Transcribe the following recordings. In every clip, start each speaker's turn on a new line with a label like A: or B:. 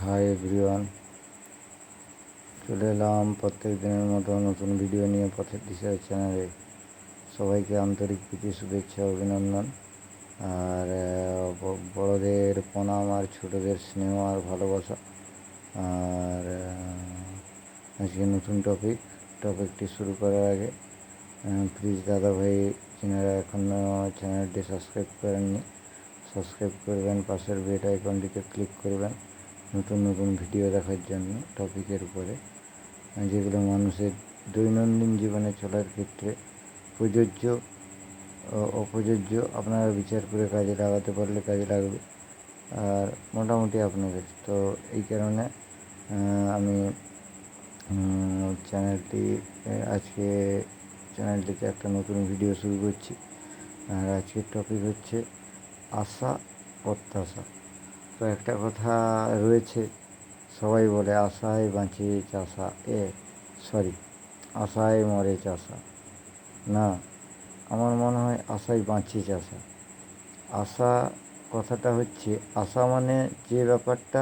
A: Hi everyone, চলে এলাম প্রত্যেক দিনের মতো নতুন ভিডিও নিয়ে পথের দিশা চ্যানেলে। সবাইকে আন্তরিক প্রীতি, শুভেচ্ছা, অভিনন্দন। আর বড়দের প্রণাম আর ছোটদের স্নেহ আর ভালোবাসা। আর আজকে নতুন টপিকটি শুরু করার আগে প্লিজ দাদাভাই যিনারা এখনও চ্যানেলটি সাবস্ক্রাইব করেননি, সাবস্ক্রাইব করবেন, পাশের বেল আইকনটিতে ক্লিক করবেন নতুন নতুন ভিডিও দেখার জন্য টপিকের উপরে, যেগুলো মানুষের দৈনন্দিন জীবনে চলার ক্ষেত্রে প্রযোজ্য ও অপ্রযোজ্য আপনারা বিচার করে কাজে লাগাতে পারলে কাজে লাগবে, আর মোটামুটি আপনাদের তো এই কারণে আমি চ্যানেলটিতে একটা নতুন ভিডিও শুরু করছি। আর আজকের টপিক হচ্ছে আশা প্রত্যাশা। তো একটা কথা রয়েছে, সবাই বলে আশায় বাঁচে চাষা, আশায় মরে চাষা। না, আমার মনে হয় আশায় বাঁচে চাষা। আশা কথাটা হচ্ছে, আশা মানে যে ব্যাপারটা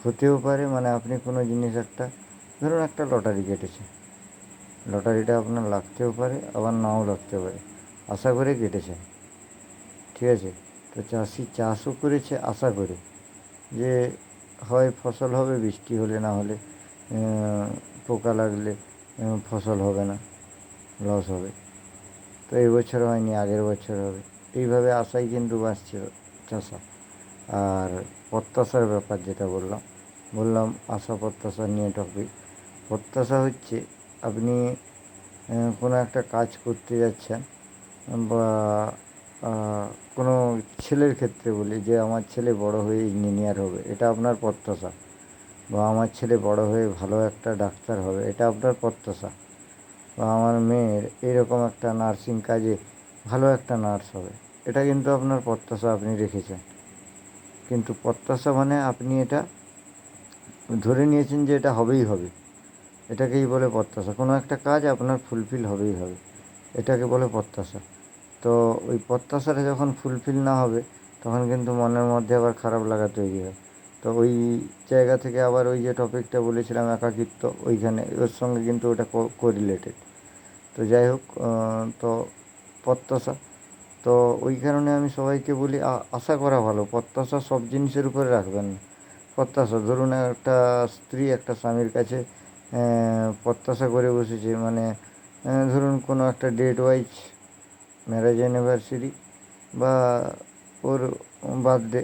A: হতেও পারে, মানে আপনি কোনো জিনিস ধরুন একটা লটারি কেটেছে, লটারিটা আপনার লাগতেও পারে আবার নাও লাগতে পারে, আশা করে কেটেছেন, ঠিক আছে। তো চাষি চাষও করেছে আশা করে যে হয় ফসল হবে, বৃষ্টি হলে না হলে পোকা লাগলে ফসল হবে না, লস হবে। তো এই বছর হয়নি, আগের বছর হবে, এইভাবে আশাই কিন্তু বাঁচছে চাষা। আর প্রত্যাশার ব্যাপার যেটা বললাম আশা প্রত্যাশা নিয়ে টপিক। প্রত্যাশা হচ্ছে আপনি কোনো একটা কাজ করতে যাচ্ছেন, বা কোনো ছেলের ক্ষেত্রে বলি যে আমার ছেলে বড় হয়ে ইঞ্জিনিয়ার হবে, এটা আপনার প্রত্যাশা। বা আমার ছেলে বড় হয়ে ভালো একটা ডাক্তার হবে, এটা আপনার প্রত্যাশা। বা আমার মেয়ের এরকম একটা নার্সিং কাজে ভালো একটা নার্স হবে, এটা কিন্তু আপনার প্রত্যাশা, আপনি রেখেছেন। কিন্তু প্রত্যাশা মানে আপনি এটা ধরে নিয়েছেন যে এটা হবেই হবে, এটাকেই বলে প্রত্যাশা। কোনো একটা কাজ আপনার ফুলফিল হবেই হবে, এটাকে বলে প্রত্যাশা। তো ওই প্রত্যাশাটা যখন ফুলফিল না হবে, তখন কিন্তু মনের মধ্যে আবার খারাপ লাগা তৈরি হয়। তো ওই জায়গা থেকে আবার ওই যে টপিকটা বলেছিলাম একাকিত্ব, ওইখানে ওর সঙ্গে কিন্তু ওটা কোরিলেটেড। তো যাই হোক, তো প্রত্যাশা, তো ওই কারণে আমি সবাইকে বলি আশা করা ভালো, প্রত্যাশা সব জিনিসের উপরে রাখবেন না। প্রত্যাশা ধরুন একটা স্ত্রী একটা স্বামীর কাছে প্রত্যাশা করে বসেছে, মানে ধরুন কোনো একটা ডেট ওয়াইজ, ম্যারেজ অ্যানিভার্সারি বা ওর বার্থডে,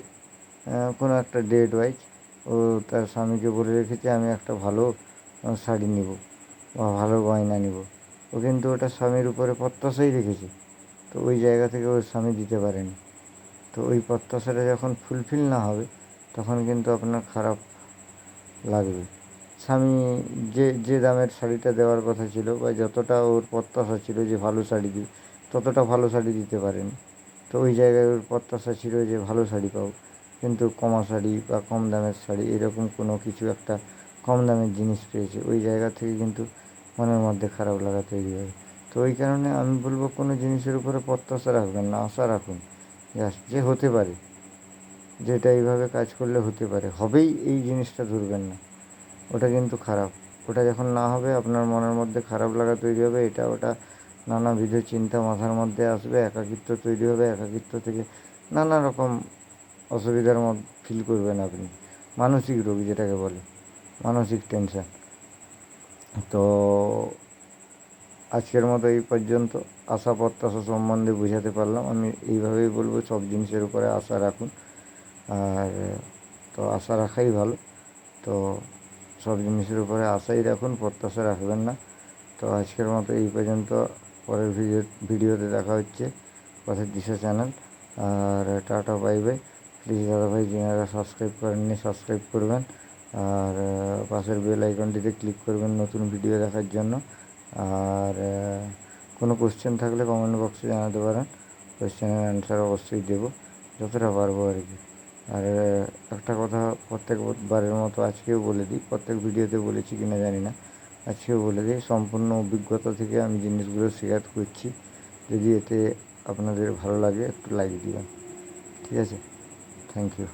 A: কোনো একটা ডেট ওয়াইজ ও তার স্বামীকে বলে রেখেছে আমি একটা ভালো শাড়ি নিব বা ভালো গয়না নিব। ও কিন্তু ওটা স্বামীর উপরে প্রত্যাশাই রেখেছে, তো ওই জায়গা থেকে ওর স্বামী দিতে পারেনি। তো ওই প্রত্যাশাটা যখন ফুলফিল না হবে, তখন কিন্তু আপনার খারাপ লাগবে। স্বামী যে যে দামের শাড়িটা দেওয়ার কথা ছিল, বা যতটা ওর প্রত্যাশা ছিল যে ভালো শাড়ি দিবে, ততটা ভালো শাড়ি দিতে পারেনি। তো ওই জায়গায় ওর প্রত্যাশা ছিল যে ভালো শাড়ি পাবো, কিন্তু কমা শাড়ি বা কম দামের শাড়ি, এরকম কোনো কিছু একটা কম দামের জিনিস পেয়েছে, ওই জায়গা থেকে কিন্তু মনের মধ্যে খারাপ লাগা তৈরি হয়। তো ওই কারণে আমি বলবো কোনো জিনিসের উপরে প্রত্যাশা রাখবেন না, আশা রাখুন যে হতে পারে, যেটা এইভাবে কাজ করলে হতে পারে, হবেই এই জিনিসটা ধরবেন না, ওটা কিন্তু খারাপ। ওটা যখন না হবে আপনার মনের মধ্যে খারাপ লাগা তৈরি হবে, এটা ওটা নানাবিধ চিন্তা মাথার মধ্যে আসবে, একাকিত্ব তৈরি হবে, একাকিত্ব থেকে নানা রকম অসুবিধার মধ্যে ফিল করবেন আপনি, মানসিক রোগ যেটাকে বলে, মানসিক টেনশন। তো আজকের মতো এই পর্যন্ত, আশা প্রত্যাশা সম্বন্ধে বুঝাতে পারলাম। আমি এইভাবেই বলবো সব জিনিসের উপরে আশা রাখুন, আর তো আশা রাখাই ভালো। তো সব জিনিসের উপরে আশাই রাখুন, প্রত্যাশা রাখবেন না। তো আজকের মতো এই পর্যন্ত, পরের ভিডিওতে দেখা হচ্ছে পথের দিশা চ্যানেল। আর টাটা, বাই বাই। প্লিজ দাদাভাই যিনারা সাবস্ক্রাইব করেননি সাবস্ক্রাইব করবেন, আর পাশের বেল আইকনটিতে ক্লিক করবেন নতুন ভিডিও দেখার জন্য। আর কোনো কোশ্চেন থাকলে কমেন্ট বক্সে জানাতে পারেন, কোশ্চেনের অ্যান্সার অবশ্যই দেবো যতটা পারবো আর কি। আর একটা কথা প্রত্যেকবারের মতো আজকেও বলে দিই, প্রত্যেক ভিডিওতে বলেছি কিনা জানি না, আজকেও বলে দিই, সম্পূর্ণ অভিজ্ঞতা থেকে আমি জিনিসগুলো শেয়ার করছি। যদি এতে আপনাদের ভালো লাগে একটু লাইক দিবেন, ঠিক আছে? Thank you.